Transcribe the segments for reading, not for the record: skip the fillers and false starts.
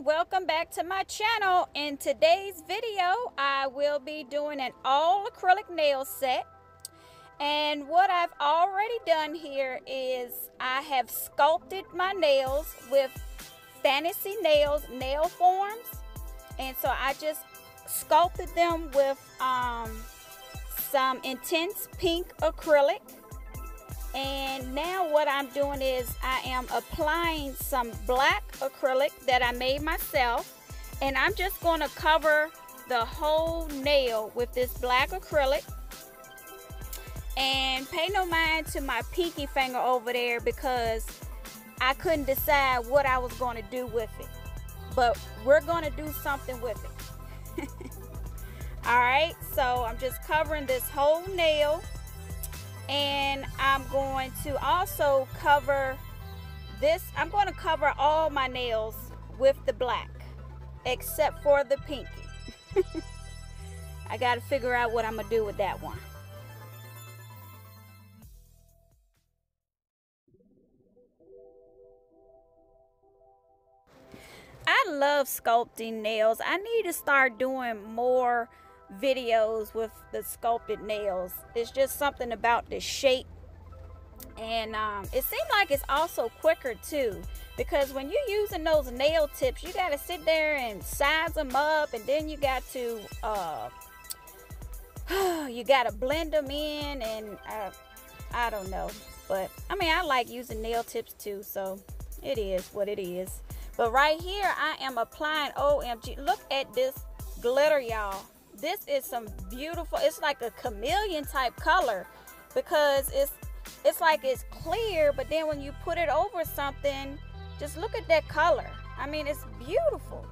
welcome back to my channel. In today's video I will be doing an all acrylic nail set, and what I've already done here is I have sculpted my nails with Fantasy Nails nail forms, and so I just sculpted them with some intense pink acrylic. And now what I'm doing is I am applying some black acrylic that I made myself, and I'm just going to cover the whole nail with this black acrylic. And pay no mind to my pinky finger over there because I couldn't decide what I was going to do with it, but we're going to do something with it. Alright, so I'm just covering this whole nail. And I'm going to also cover this. I'm going to cover all my nails with the black, except for the pinky. I got to figure out what I'm going to do with that one. I love sculpting nails. I need to start doing more videos with the sculpted nails. It's just something about the shape, and it seems like it's also quicker too, because when you're using those nail tips you got to sit there and size them up, and then you got to blend them in, and I don't know, but I mean I like using nail tips too, so it is what it is. But right here I am applying, OMG, look at this glitter, y'all. This is some beautiful, it's like a chameleon type color, because it's like it's clear, but then when you put it over something, just look at that color. I mean, it's beautiful.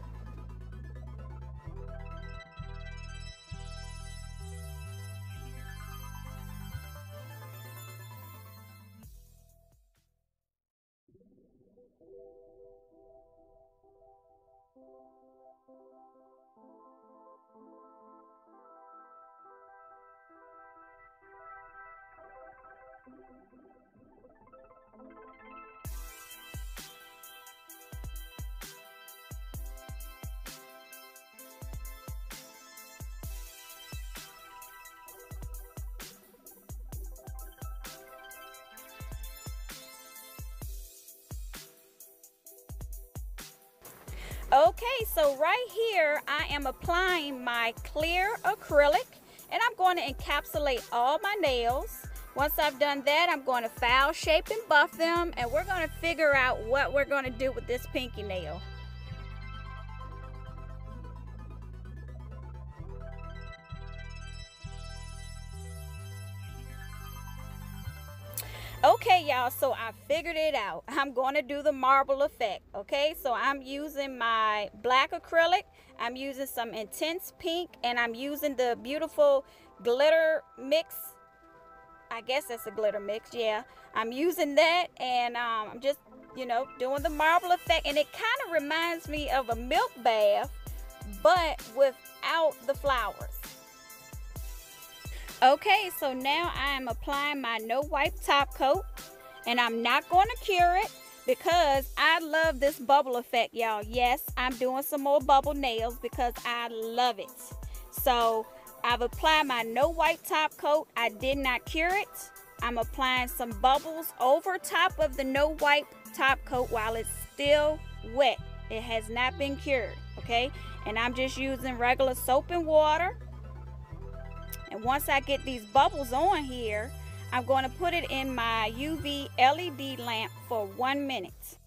Okay, so right here I am applying my clear acrylic, and I'm going to encapsulate all my nails. Once I've done that, I'm going to foul shape and buff them, and we're going to figure out what we're going to do with this pinky nail. Okay, y'all, so I figured it out. I'm going to do the marble effect. Okay, so I'm using my black acrylic, I'm using some intense pink, and I'm using the beautiful glitter mix. I guess that's a glitter mix, yeah. I'm using that, and I'm just, doing the marble effect. And it kind of reminds me of a milk bath, but without the flowers. Okay, so now I am applying my no wipe top coat, and I'm not going to cure it because I love this bubble effect, y'all. Yes, I'm doing some more bubble nails because I love it. So I've applied my no wipe top coat. I did not cure it. I'm applying some bubbles over top of the no wipe top coat while it's still wet. It has not been cured, okay? And I'm just using regular soap and water. And once I get these bubbles on here, I'm going to put it in my UV LED lamp for 1 minute.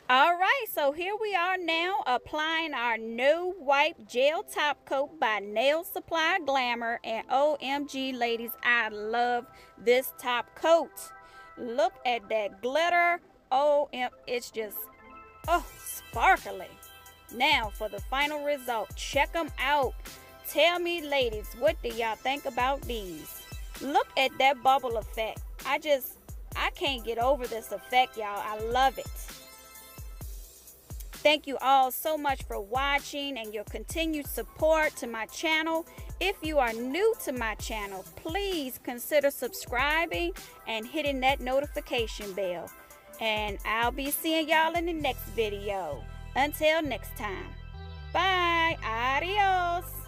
Alright, so here we are now applying our no wipe gel top coat by Nail Supply Glamour. And OMG, ladies, I love this top coat. Look at that glitter. It's just, sparkly. Now for the final result, check them out. Tell me, ladies, what do y'all think about these? Look at that bubble effect. I can't get over this effect, y'all. I love it. Thank you all so much for watching and your continued support to my channel. If you are new to my channel, please consider subscribing and hitting that notification bell. And I'll be seeing y'all in the next video. Until next time. Bye. Adios.